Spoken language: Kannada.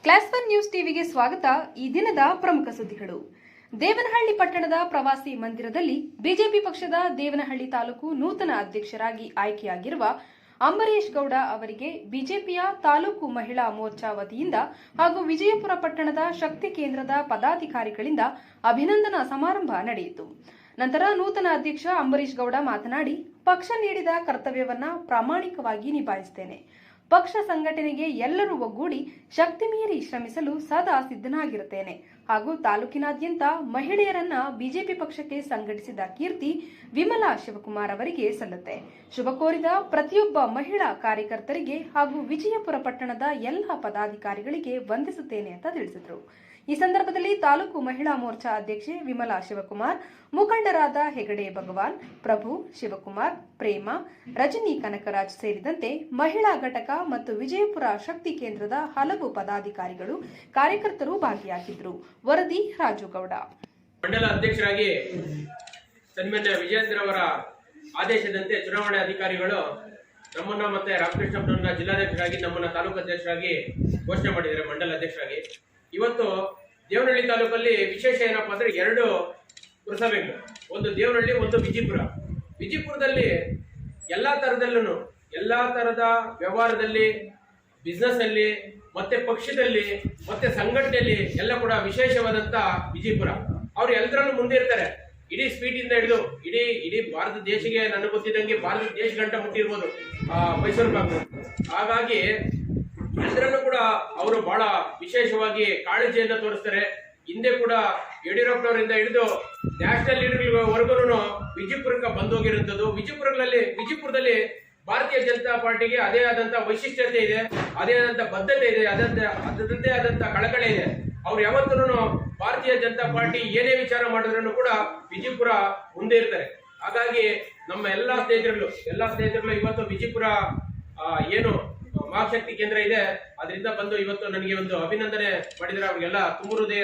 ಕ್ಲಾಸ್ 1 ನ್ಯೂಸ್ ಟಿವಿಗೆ ಸ್ವಾಗತ. ಈ ದಿನದ ಪ್ರಮುಖ ಸುದ್ದಿಗಳು. ದೇವನಹಳ್ಳಿ ಪಟ್ಟಣದ ಪ್ರವಾಸಿ ಮಂದಿರದಲ್ಲಿ ಬಿಜೆಪಿ ಪಕ್ಷದ ದೇವನಹಳ್ಳಿ ತಾಲೂಕು ನೂತನ ಅಧ್ಯಕ್ಷರಾಗಿ ಆಯ್ಕೆಯಾಗಿರುವ ಅಂಬರೀಶ್ ಗೌಡ ಅವರಿಗೆ ಬಿಜೆಪಿಯ ತಾಲೂಕು ಮಹಿಳಾ ಮೋರ್ಚಾ ವತಿಯಿಂದ ಹಾಗೂ ವಿಜಯಪುರ ಪಟ್ಟಣದ ಶಕ್ತಿ ಕೇಂದ್ರದ ಪದಾಧಿಕಾರಿಗಳಿಂದ ಅಭಿನಂದನಾ ಸಮಾರಂಭ ನಡೆಯಿತು. ನಂತರ ನೂತನ ಅಧ್ಯಕ್ಷ ಅಂಬರೀಶ್ ಗೌಡ ಮಾತನಾಡಿ, ಪಕ್ಷ ನೀಡಿದ ಕರ್ತವ್ಯವನ್ನ ಪ್ರಾಮಾಣಿಕವಾಗಿ ನಿಭಾಯಿಸುತ್ತೇನೆ. ಪಕ್ಷ ಸಂಘಟನೆಗೆ ಎಲ್ಲರೂ ಒಗ್ಗೂಡಿ ಶಕ್ತಿ ಮೀರಿ ಶ್ರಮಿಸಲು ಸದಾ ಸಿದ್ಧನಾಗಿರುತ್ತೇನೆ ಹಾಗೂ ತಾಲೂಕಿನಾದ್ಯಂತ ಮಹಿಳೆಯರನ್ನ ಬಿಜೆಪಿ ಪಕ್ಷಕ್ಕೆ ಸಂಘಟಿಸಿದ ಕೀರ್ತಿ ವಿಮಲಾ ಶಿವಕುಮಾರ್ ಅವರಿಗೆ ಸಲ್ಲುತ್ತೆ. ಶುಭ ಕೋರಿದ ಪ್ರತಿಯೊಬ್ಬ ಮಹಿಳಾ ಕಾರ್ಯಕರ್ತರಿಗೆ ಹಾಗೂ ವಿಜಯಪುರ ಪಟ್ಟಣದ ಎಲ್ಲ ಪದಾಧಿಕಾರಿಗಳಿಗೆ ವಂದಿಸುತ್ತೇನೆ ಅಂತ ತಿಳಿಸಿದರು. ಈ ಸಂದರ್ಭದಲ್ಲಿ ತಾಲೂಕು ಮಹಿಳಾ ಮೋರ್ಚಾ ಅಧ್ಯಕ್ಷೆ ವಿಮಲಾ ಶಿವಕುಮಾರ್, ಮುಖಂಡರಾದ ಹೆಗಡೆ ಭಗವಾನ್, ಪ್ರಭು, ಶಿವಕುಮಾರ್, ಪ್ರೇಮ, ರಜನಿ ಕನಕರಾಜ್ ಸೇರಿದಂತೆ ಮಹಿಳಾ ಘಟಕ ಮತ್ತು ವಿಜಯಪುರ ಶಕ್ತಿ ಕೇಂದ್ರದ ಹಲವು ಪದಾಧಿಕಾರಿಗಳು, ಕಾರ್ಯಕರ್ತರು ಭಾಗಿಯಾಗಿದ್ದರು. ವರದಿ ರಾಜುಗೌಡ. ಮಂಡಲ ಅಧ್ಯಕ್ಷರಾಗಿ ಸನ್ಮಾನ್ಯ ವಿಜೇಂದ್ರ ಅವರ ಆದೇಶದಂತೆ ಚುನಾವಣೆ ಅಧಿಕಾರಿಗಳು ನಮ್ಮನ್ನ ಮತ್ತೆ ರಾಮಕೃಷ್ಣಪ್ಪನನ್ನ ಜಿಲ್ಲಾಧ್ಯಕ್ಷರಾಗಿ ನಮ್ಮನ್ನ ತಾಲೂಕು ಅಧ್ಯಕ್ಷರಾಗಿ ಘೋಷಣೆ ಮಾಡಿದ್ದಾರೆ. ಮಂಡಲ ಅಧ್ಯಕ್ಷರಾಗಿ ಇವತ್ತು ದೇವನಹಳ್ಳಿ ತಾಲೂಕಲ್ಲಿ ವಿಶೇಷ ಏನಪ್ಪಾ ಅಂದ್ರೆ 2 ಪುರಸಭೆಗಳು, ಒಂದು ದೇವನಹಳ್ಳಿ, ಒಂದು ವಿಜಯಪುರ. ವಿಜಯಪುರದಲ್ಲಿ ಎಲ್ಲಾ ತರದ ವ್ಯವಹಾರದಲ್ಲಿ, ಬಿಸ್ನೆಸ್ ಅಲ್ಲಿ, ಮತ್ತೆ ಪಕ್ಷದಲ್ಲಿ, ಮತ್ತೆ ಸಂಘಟನೆಯಲ್ಲಿ ಎಲ್ಲ ಕೂಡ ವಿಶೇಷವಾದಂತ ವಿಜಯಪುರ. ಅವ್ರು ಎಲ್ಲರಲ್ಲೂ ಮುಂದೆ ಇರ್ತಾರೆ. ಇಡೀ ಸ್ಪೀಡ್ ಇಂದ ಹಿಡಿದು ಇಡೀ ಭಾರತ ದೇಶಕ್ಕೆ ನನಗೆ ಗೊತ್ತಿದ್ದಂಗೆ ಭಾರತ ದೇಶ ಗಂಟ ಮುಟ್ಟಿರ್ಬೋದು ಮೈಸೂರು ಭಾಗ. ಹಾಗಾಗಿ ಎಲ್ಲರನ್ನು ಕೂಡ ಅವರು ಬಹಳ ವಿಶೇಷವಾಗಿ ಕಾಳಜಿಯನ್ನು ತೋರಿಸ್ತಾರೆ. ಹಿಂದೆ ಕೂಡ ಯಡಿಯೂರಪ್ಪನವರಿಂದ ಹಿಡಿದು ನ್ಯಾಷನಲ್ ಲೀಡರ್ವರೆಗೂ ವಿಜಯಪುರಕ್ಕೆ ಬಂದೋಗಿರುವಂಥದ್ದು. ವಿಜಯಪುರದಲ್ಲಿ ಭಾರತೀಯ ಜನತಾ ಪಾರ್ಟಿಗೆ ಅದೇ ಆದಂತ ವೈಶಿಷ್ಟ್ಯತೆ ಇದೆ, ಅದೇ ಆದಂತ ಬದ್ಧತೆ ಇದೆ, ಅದರದ್ದೇ ಆದಂತ ಕಳಕಳೆ ಇದೆ. ಅವ್ರು ಯಾವತ್ತೂ ಭಾರತೀಯ ಜನತಾ ಪಾರ್ಟಿ ಏನೇ ವಿಚಾರ ಮಾಡಿದ್ರು ಕೂಡ ವಿಜಯಪುರ ಮುಂದೆ ಇರ್ತಾರೆ. ಹಾಗಾಗಿ ನಮ್ಮ ಎಲ್ಲಾ ಸ್ನೇಹಿತರುಗಳು ಇವತ್ತು ವಿಜಯಪುರ ಏನು ಮಹಾಶಕ್ತಿ ಕೇಂದ್ರ ಇದೆ ಅದರಿಂದ ಬಂದು ಇವತ್ತು ನನಗೆ ಒಂದು ಅಭಿನಂದನೆ ಮಾಡಿದರೆ ಅವ್ರಿಗೆಲ್ಲ ತುಂಬ ಹೃದಯ